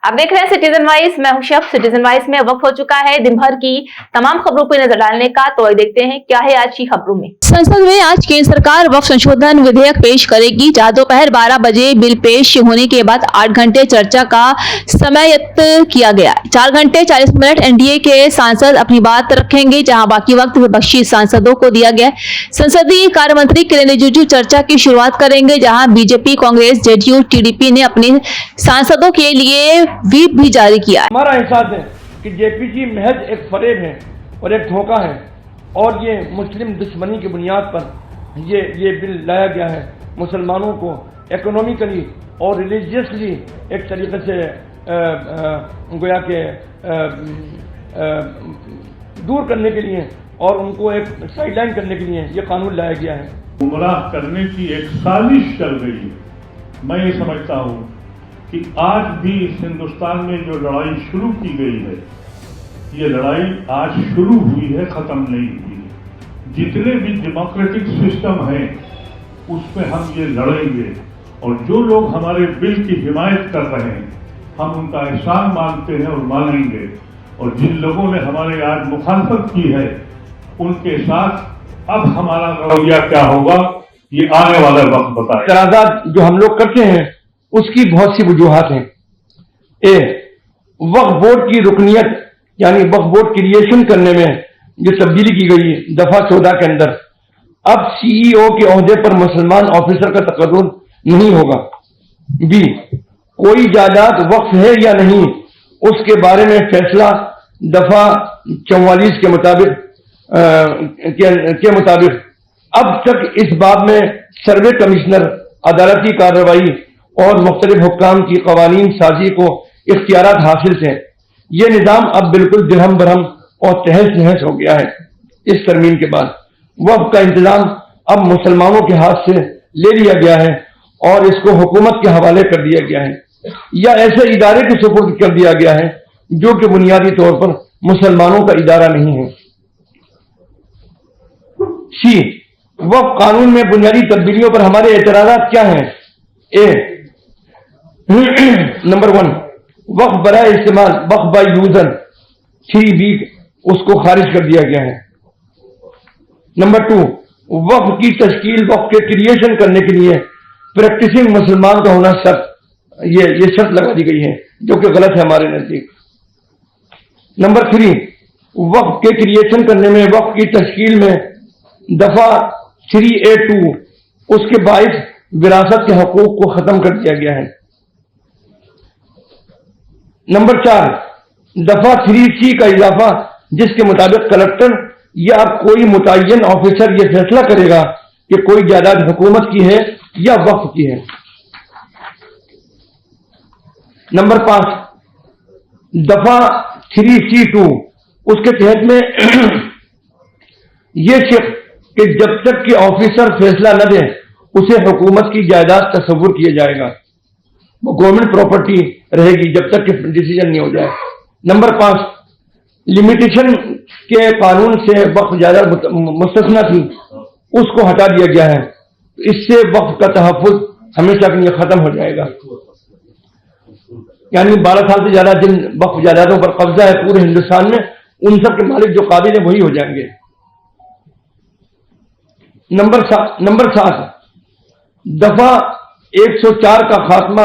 आप देख रहे हैं सिटीजन वाइज, मैं हूं शब। सिटीजन वाइज में वक्त हो चुका है दिन भर की तमाम खबरों पर नजर डालने का। तो देखते हैं क्या है आज की खबरों में। संसद में आज केंद्र सरकार वक्फ संशोधन विधेयक पेश करेगी, जहां दोपहर 12 बजे बिल पेश होने के बाद 8 घंटे चर्चा का समय किया गया। 4 घंटे 40 मिनट एनडीए के सांसद अपनी बात रखेंगे, जहां बाकी वक्त विपक्षी सांसदों को दिया गया। संसदीय कार्य मंत्री किरेन रिजिजू चर्चा की शुरुआत करेंगे, जहां बीजेपी, कांग्रेस, जेडीयू, टीडीपी ने अपने सांसदों के लिए व्हीप भी जारी किया है। हमारा एहसास है कि जेपीसी महज एक फरेब है और एक धोखा है, और ये मुस्लिम दुश्मनी की बुनियाद पर ये बिल लाया गया है। मुसलमानों को इकोनॉमिकली और रिलीजियसली एक तरीके से गोया के दूर करने के लिए और उनको एक साइडलाइन करने के लिए ये कानून लाया गया है। गुमराह करने की एक साजिश चल रही है। मैं ये समझता हूँ कि आज भी इस हिंदुस्तान में जो लड़ाई शुरू की गई है, ये लड़ाई आज शुरू हुई है, खत्म नहीं हुई है। जितने भी डेमोक्रेटिक सिस्टम हैं उसमें हम ये लड़ेंगे, और जो लोग हमारे बिल की हिमायत कर रहे हैं हम उनका एहसान मानते हैं और मानेंगे, और जिन लोगों ने हमारे आज मुखालफत की है उनके साथ अब हमारा रवैया क्या होगा ये आने वाला वक्त बताए। एतराज़ात जो हम लोग करते हैं उसकी बहुत सी वजूहात हैं। वक्फ बोर्ड की रुकनियत यानी वक्फ बोर्ड क्रिएशन करने में जो तब्दीली की गई दफा 14 के अंदर, अब सीईओ के ओहदे पर मुसलमान ऑफिसर का तकर्रुर नहीं होगा। बी, कोई जायदाद वक्फ है या नहीं उसके बारे में फैसला दफा 44 के मुताबिक अब तक इस बाब में सर्वे कमिश्नर, अदालती कार्रवाई और मुख्तलिफ हुक्काम की कवानीन साजी को इख्तियारात हासिल थे। ये निज़ाम अब बिल्कुल दिरहम बरहम और तहस नहस हो गया है। इस तरमीम के बाद वक्फ का इंतजाम अब मुसलमानों के हाथ से ले लिया गया है और इसको हुकूमत के हवाले कर दिया गया है या ऐसे इदारे के सुपुर्द कर दिया गया है जो कि बुनियादी तौर पर मुसलमानों का इदारा नहीं है। सी, वक्फ कानून में बुनियादी तब्दीलियों पर हमारे एतराज़ात क्या हैं? नंबर 1, वक्फ बराए इस्तेमाल, वक्फ बाय यूजर 3B उसको खारिज कर दिया गया है। नंबर 2, वक्फ की तश्कील, वक्फ के क्रिएशन करने के लिए प्रैक्टिसिंग मुसलमान का होना शर्त, ये शर्त लगा दी गई है जो कि गलत है हमारे नजदीक। नंबर 3, वक्फ के क्रिएशन करने में, वक्फ की तश्कील में दफा 3A2 उसके बाइस विरासत के हकूक को खत्म कर दिया गया है। नंबर 4, दफा 3C का इजाफा, जिसके मुताबिक कलेक्टर या कोई मुतय्यन ऑफिसर यह फैसला करेगा कि कोई जायदाद हुकूमत की है या वक्फ की है। नंबर 5, दफा 3C2 उसके तहत में यह शख्स कि जब तक कि ऑफिसर फैसला न दे उसे हुकूमत की जायदाद तस्वुर किया जाएगा, वो गवर्नमेंट प्रॉपर्टी रहेगी जब तक कि डिसीजन नहीं हो जाए। नंबर 5, लिमिटेशन के कानून से वक्फ जायदाद मुस्तस्ना थी उसको हटा दिया गया है। इससे वक्फ का तहफ़्फ़ुज़ हमेशा के लिए खत्म हो जाएगा। यानी 12 साल से ज्यादा जिन वक्फ जायदादों पर कब्जा है पूरे हिंदुस्तान में, उन सब के मालिक जो काबिल है वही हो जाएंगे। नंबर 7, दफा 104 का खात्मा,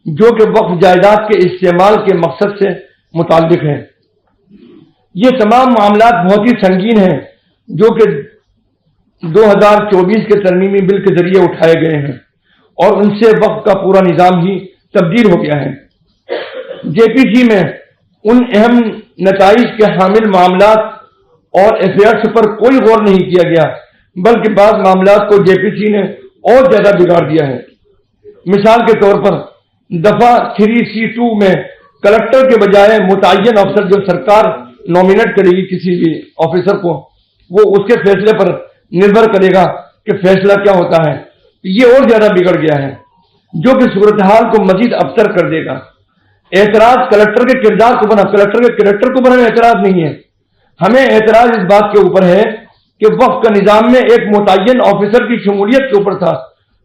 जो कि वक्फ जायदाद के इस्तेमाल के मकसद से मुताल्लिक है। ये तमाम मामलात बहुत ही संगीन हैं जो कि 2024 के तरमीमी बिल के जरिए उठाए गए हैं और उनसे वक्फ का पूरा निज़ाम ही तब्दील हो गया है। जेपीसी में उन अहम नताइज के हामिल मामलात और अफेयर्स पर कोई गौर नहीं किया गया, बल्कि बाज़ मामलात को जेपीसी ने और ज्यादा बिगाड़ दिया है। मिसाल के तौर पर दफा 3C2 में कलेक्टर के बजाय मुतय्यन अफसर जो सरकार नॉमिनेट करेगी किसी भी ऑफिसर को, वो उसके फैसले पर निर्भर करेगा कि फैसला क्या होता है। ये और ज्यादा बिगड़ गया है जो कि सूरत हाल को मजीद अबतर कर देगा। एतराज कलेक्टर के किरदार को बना, कलेक्टर के कैरेक्टर को बनाने एतराज नहीं है, हमें एतराज इस बात के ऊपर है कि वक्फ का निजाम में एक मुतय्यन ऑफिसर की शमूलियत के ऊपर था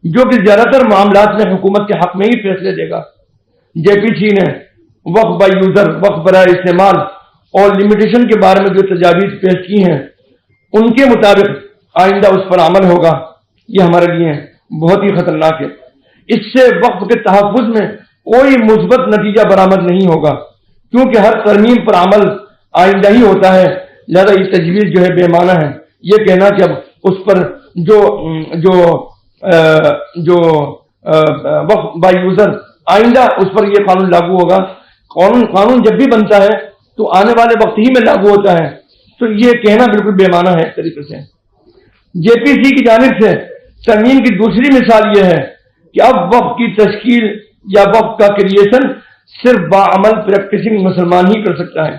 जो कि ज्यादातर मामलात में हुकूमत के हक में ही फैसले देगा। जेपीसी ने वक्फ बाय यूजर, वक्फ बराए इस्तेमाल और लिमिटेशन के बारे में जो तजावीज़ पेश की हैं उनके मुताबिक आइंदा उस पर अमल होगा, ये हमारे लिए बहुत ही खतरनाक है। इससे वक्फ के तहफ़्फ़ुज़ में कोई मुस्बत नतीजा बरामद नहीं होगा, क्योंकि हर तरमीम पर अमल आइंदा ही होता है। लिहाजा ये तजवीज़ जो है बेमाना है। ये कहना कि अब उस पर जो वक्फ बाय यूजर आइंदा उस पर ये कानून लागू होगा। कानून जब भी बनता है तो आने वाले वक्त ही में लागू होता है, तो ये कहना बिल्कुल बेमाना है। इस तरीके से जेपीसी की जानिब से तरमीम की दूसरी मिसाल ये है कि अब वक्फ की तश्कील या वक्फ का क्रिएशन सिर्फ बाअमल प्रैक्टिसिंग मुसलमान ही कर सकता है।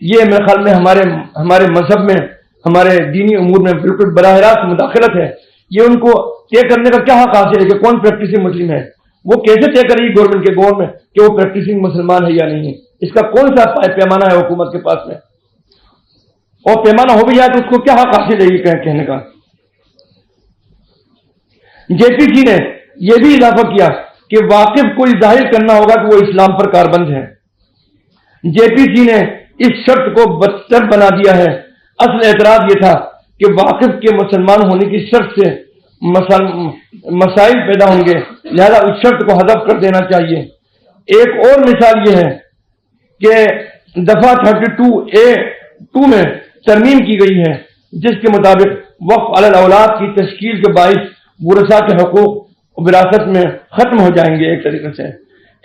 ये मेरे ख्याल में हमारे मजहब में, हमारे दीनी उमूर में बिल्कुल बराह रास्त मुदाखलत है। ये उनको तय करने का क्या हक हासिल है कि कौन प्रैक्टिसिंग मुस्लिम है? वो कैसे तय करेगी गवर्नमेंट के गौर में कि वो प्रैक्टिसिंग मुसलमान है या नहीं है? इसका कौन सा पैमाना है हुकूमत के पास में? और पैमाना हो भी जाए तो उसको क्या हक हासिल है ये कहने का? जेपीसी ने यह भी इजाफा किया कि वाकिफ को जाहिर करना होगा कि वो इस्लाम पर कारबंद है। जेपीसी ने इस शर्त को बदतर बना दिया है। असल एतराज ये था कि वाकिफ के मुसलमान होने की शर्त से मसाइल पैदा होंगे, लिहाजा उस शर्त को हज़फ कर देना चाहिए। एक और मिसाल ये है कि दफा 32A(2) में तरमीम की गई है, जिसके मुताबिक वक्फ अलल औलाद की तश्कील के बाइस वरसा के हकूक विरासत में खत्म हो जाएंगे। एक तरीके से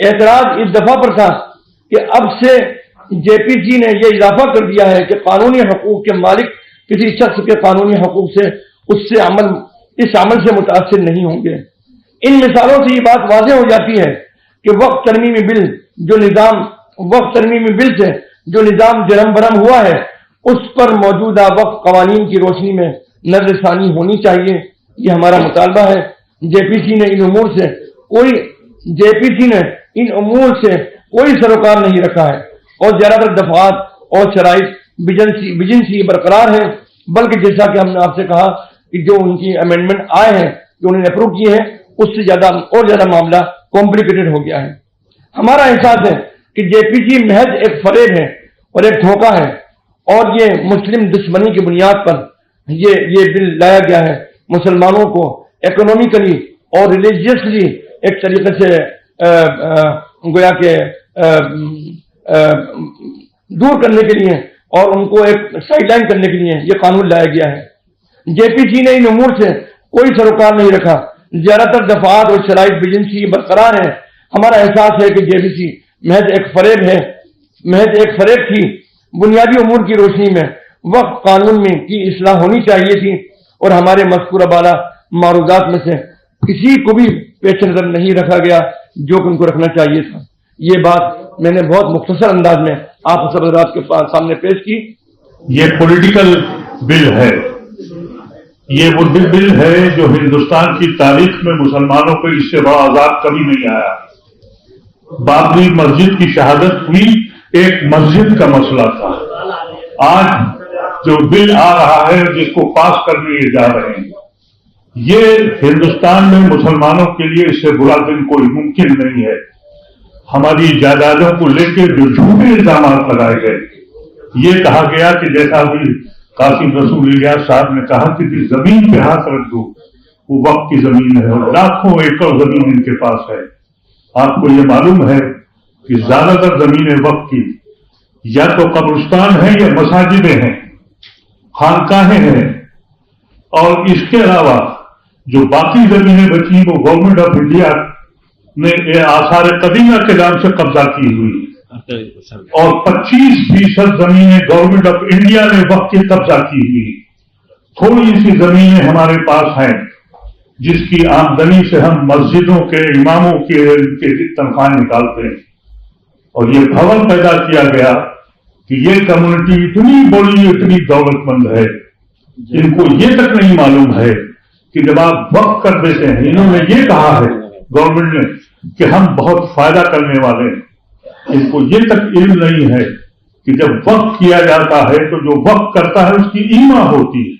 एतराज इस दफा पर था कि अब से जेपीसी ने यह इजाफा कर दिया है कि कानूनी हकूक के मालिक किसी शख्स के कानूनी हकूक से इस अमल से मुतासिर नहीं होंगे। इन मिसालों से ये बात वाज़ेह हो जाती है कि वक्फ तरमीमी बिल से जो निज़ाम जरम बरम हुआ है उस पर मौजूदा वक्फ कवानीन की रोशनी में नज़रसानी होनी चाहिए। ये हमारा मुतालबा है। जेपीसी ने इन उमूर से कोई सरोकार नहीं रखा है और ज्यादातर दफात और शराइत बिजनसी बरकरार है, बल्कि जैसा कि हमने आपसे कहा कि जो उनकी अमेंडमेंट आए हैं, जो उन्होंने अप्रूव किए हैं, उससे ज्यादा मामला कॉम्प्लिकेटेड हो गया है। हमारा एहसास है कि जेपीसी महज एक फरेब है और एक धोखा है, और ये मुस्लिम दुश्मनी की बुनियाद पर ये बिल लाया गया है। मुसलमानों को इकोनॉमिकली और रिलीजियसली एक तरीके से गोया के दूर करने के लिए और उनको एक साइडलाइन करने के लिए ये कानून लाया गया है। जेपीसी ने इन उमूर से कोई सरोकार नहीं रखा। ज्यादातर दफात और शराइत बिजनसी बरकरार है। हमारा एहसास है कि जेपीसी महज एक फरेब थी। बुनियादी उमूर की रोशनी में वक्फ कानून में की इस्लाह होनी चाहिए थी और हमारे मज़कूरा बाला मारूदात में से किसी को भी पेश नजर नहीं रखा गया जो कि उनको रखना चाहिए था। ये बात मैंने बहुत मुख्तसर अंदाज में आप सब हज़रात के सामने पेश की। ये पॉलिटिकल बिल है। ये वो बिल है जो हिंदुस्तान की तारीख में मुसलमानों को इससे बड़ा अजाब कभी नहीं आया। बाबरी मस्जिद की शहादत हुई, एक मस्जिद का मसला था। आज जो बिल आ रहा है जिसको पास करने जा रहे हैं, ये हिंदुस्तान में मुसलमानों के लिए इससे बुरा दिन कोई मुमकिन नहीं है। हमारी जायदादों को लेकर जो झूठे इल्जाम लगाए गए, ये कहा गया कि जैसा भी कासिम रसूल इलियास साहब ने कहा कि जमीन पे हाथ रख दो, वो वक्त की जमीन है और लाखों एकड़ जमीन इनके पास है। आपको ये मालूम है कि ज्यादातर जमीनें वक्त की या तो कब्रिस्तान है या मसाजिदें हैं, खानकाहें हैं, और इसके अलावा जो बाकी जमीनें बची वो गवर्नमेंट ऑफ इंडिया ने आसार कदीमा के नाम से कब्जा की हुई और 25% जमीनें गवर्नमेंट ऑफ इंडिया ने वक्त की कब्जा की हुई। थोड़ी सी जमीनें हमारे पास हैं जिसकी आमदनी से हम मस्जिदों के इमामों के तनख्वाह निकालते हैं, और ये भवन पैदा किया गया कि ये कम्युनिटी इतनी बड़ी, इतनी दौलतमंद है, इनको ये तक नहीं मालूम है कि जब आप वक्त कर देते हैं, इन्होंने ये कहा है गवर्नमेंट ने कि हम बहुत फायदा करने वाले हैं, इनको ये तक इल्म नहीं है कि जब वक्त किया जाता है तो जो वक्त करता है उसकी ईमा होती है,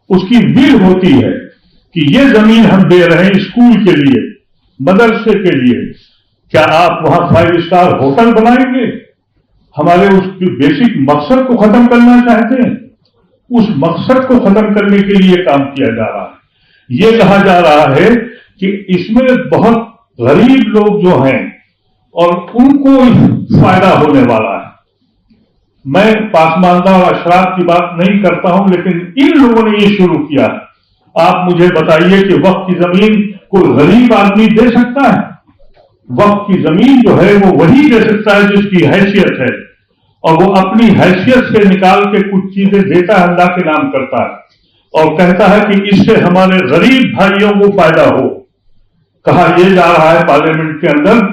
उसकी विल होती है कि ये जमीन हम दे रहे हैं स्कूल के लिए, मदरसे के लिए, क्या आप वहां 5 स्टार होटल बनाएंगे? हमारे उसकी बेसिक मकसद को खत्म करना चाहते हैं। उस मकसद को खत्म करने के लिए काम किया जा रहा है। ये कहा जा रहा है कि इसमें बहुत गरीब लोग जो हैं और उनको फायदा होने वाला है। मैं पासमानदा और अशराफ की बात नहीं करता हूं, लेकिन इन लोगों ने ये शुरू किया। आप मुझे बताइए कि वक्फ की जमीन कोई गरीब आदमी दे सकता है? वक्फ की जमीन जो है वो वही दे सकता है जिसकी हैसियत है, और वो अपनी हैसियत से निकाल के कुछ चीजें देता है, अल्लाह के नाम करता है और कहता है कि इससे हमारे गरीब भाइयों को फायदा हो। कहा यह जा रहा है पार्लियामेंट के अंदर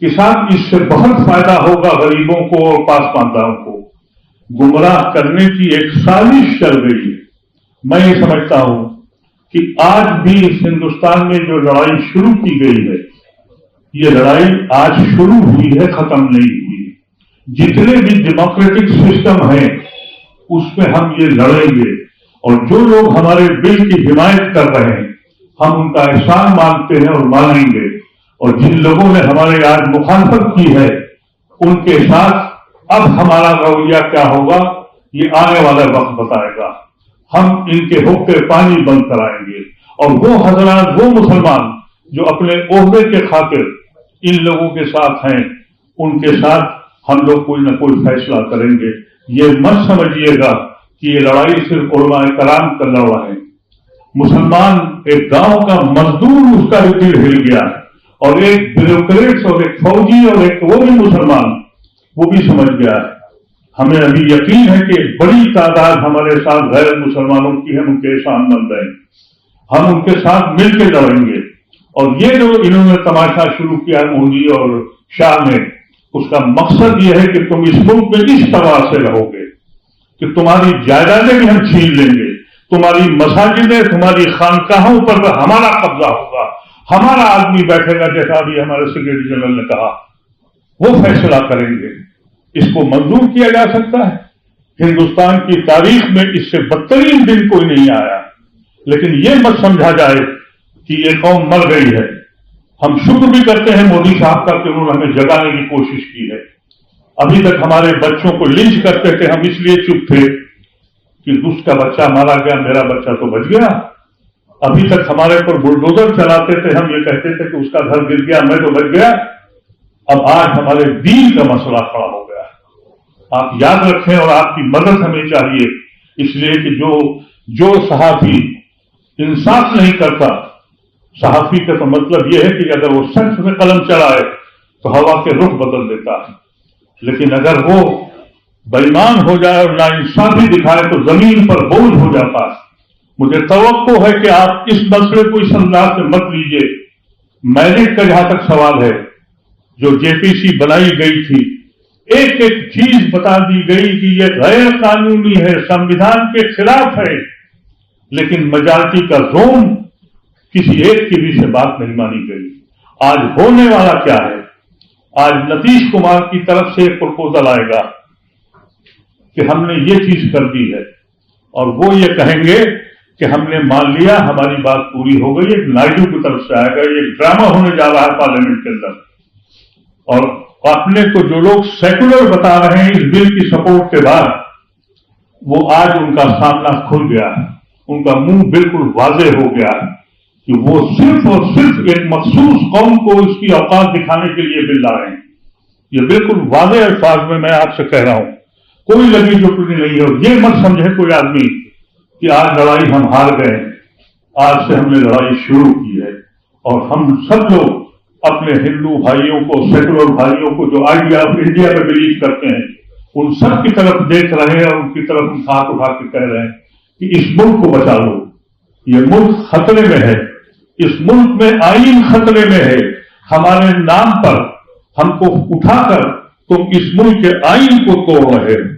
कि साहब इससे बहुत फायदा होगा गरीबों को और पासमानदारों को। गुमराह करने की एक साजिश चल रही है। मैं ये समझता हूं कि आज भी इस हिंदुस्तान में जो लड़ाई शुरू की गई है, ये लड़ाई आज शुरू हुई है, खत्म नहीं हुई है। जितने भी डेमोक्रेटिक सिस्टम हैं उसमें हम ये लड़ेंगे, और जो लोग हमारे बिल की हिमायत कर रहे हैं हम उनका एहसान मानते हैं और मानेंगे, और जिन लोगों ने हमारे आज मुखालफत की है उनके साथ अब हमारा रवैया क्या होगा ये आने वाला वक्त बताएगा। हम इनके हुक्के पानी बंद कराएंगे, और वो हजरात, वो मुसलमान जो अपने ओहदे के खातिर इन लोगों के साथ हैं, उनके साथ हम लोग कोई न कोई फैसला करेंगे। ये मत समझिएगा कि ये लड़ाई सिर्फ उलमाए कराम का लड़ा है। मुसलमान, एक गांव का मजदूर, उसका भी दिल हिल गया, और एक ब्यूरोक्रेट्स और एक फौजी और एक वो भी मुसलमान, वो भी समझ गया है। हमें अभी यकीन है कि एक बड़ी तादाद हमारे साथ गैर मुसलमानों की है, उनके एहसानमंद हैं। हम उनके साथ मिलकर लड़ेंगे, और ये जो इन्होंने तमाशा शुरू किया मोदी और शाह ने, उसका मकसद ये है कि तुम इस मुल्क में इस तरह से रहोगे कि तुम्हारी जायदादें भी हम छीन लेंगे, तुम्हारी मसाजिदें, तुम्हारी खानकाहों पर हमारा कब्जा होगा, हमारा आदमी बैठेगा, जैसा अभी हमारे सेक्रेटरी जनरल ने कहा, वो फैसला करेंगे। इसको मंजूर किया जा सकता है? हिंदुस्तान की तारीख में इससे बदतरीन दिन कोई नहीं आया। लेकिन ये मत समझा जाए कि ये कौम मर गई है। हम शुक्र भी करते हैं मोदी साहब का कि उन्होंने हमें जगाने की कोशिश की है। अभी तक हमारे बच्चों को लिंच करते थे, हम इसलिए चुप थे कि उसका बच्चा मारा गया, मेरा बच्चा तो बच गया। अभी तक हमारे पर बुलडोजर चलाते थे, हम ये कहते थे कि उसका घर गिर गया, मैं तो बच गया। अब आज हमारे दीन का मसला खड़ा हो गया। आप याद रखें, और आपकी मदद हमें चाहिए, इसलिए कि जो सहाफी इंसाफ नहीं करता, सहाफी का तो मतलब यह है कि अगर वो सच में कलम चलाए तो हवा के रुख बदल देता है, लेकिन अगर वो बेईमान हो जाए और नाइंसाफी दिखाए तो जमीन पर बोझ हो जाता है। मुझे तवक्को है कि आप इस मसले को इस अंदाज से मत लीजिए। मैरिट का जहां तक सवाल है, जो जेपीसी बनाई गई थी, एक एक चीज बता दी गई कि यह गैर कानूनी है, संविधान के खिलाफ है, लेकिन मेजॉरिटी का जोम किसी एक की भी से बात नहीं मानी गई। आज होने वाला क्या है? आज नीतीश कुमार की तरफ से एक प्रपोजल आएगा कि हमने ये चीज कर दी है, और वो ये कहेंगे कि हमने मान लिया, हमारी बात पूरी हो गई। एक नायडू की तरफ से आएगा, ये ड्रामा होने जा रहा है पार्लियामेंट के अंदर, और अपने को जो लोग सेकुलर बता रहे हैं इस बिल की सपोर्ट के बाद, वो आज उनका सामना खुल गया है, उनका मुंह बिल्कुल वाजे हो गया है कि वो सिर्फ और सिर्फ एक मखसूस कौम को इसकी औकात दिखाने के लिए बिल ला रहे हैं। ये बिल्कुल वाजे अल्फाज में मैं आपसे कह रहा हूं, कोई लगी झुकड़ी नहीं है। और ये मत समझे कोई आदमी कि आज लड़ाई हम हार गए। आज से हमने लड़ाई शुरू की है, और हम सब लोग अपने हिंदू भाइयों को, सेकुलर भाइयों को जो आइडिया ऑफ इंडिया में बिलीव करते हैं, उन सब की तरफ देख रहे हैं, और उनकी तरफ हाथ उठा के कह रहे हैं कि इस मुल्क को बचा लो, ये मुल्क खतरे में है, इस मुल्क में आईन खतरे में है। हमारे नाम पर हमको उठाकर तुम इस मुल्क के आईन को तोड़ रहे हो।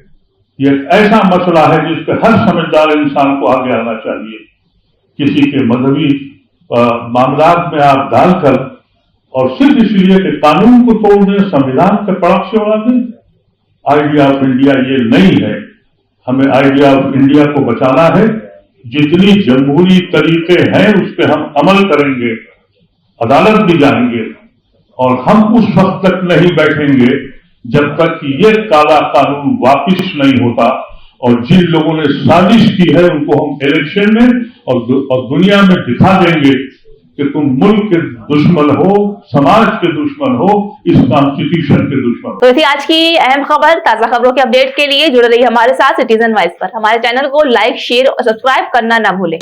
ये ऐसा मसला है जिस पर हर समझदार इंसान को आगे आना चाहिए। किसी के मजहबी मामलात में आप डालकर, और सिर्फ इसलिए कि कानून को तोड़ दें, संविधान के पड़क से उड़ा दें। आइडिया ऑफ इंडिया ये नहीं है। हमें आइडिया ऑफ इंडिया को बचाना है। जितनी जमहूरी तरीके हैं उस पर हम अमल करेंगे, अदालत भी जाएंगे, और हम उस वक्त तक नहीं बैठेंगे जब तक कि ये काला कानून वापिस नहीं होता, और जिन लोगों ने साजिश की है उनको हम इलेक्शन में और दुनिया में दिखा देंगे कि तुम मुल्क के दुश्मन हो, समाज के दुश्मन हो, इस कॉन्स्टिट्यूशन के दुश्मन हो। तो थी आज की अहम खबर। ताजा खबरों के अपडेट के लिए जुड़े रहिए हमारे साथ सिटीजन वॉइस पर। हमारे चैनल को लाइक, शेयर और सब्सक्राइब करना ना भूलें।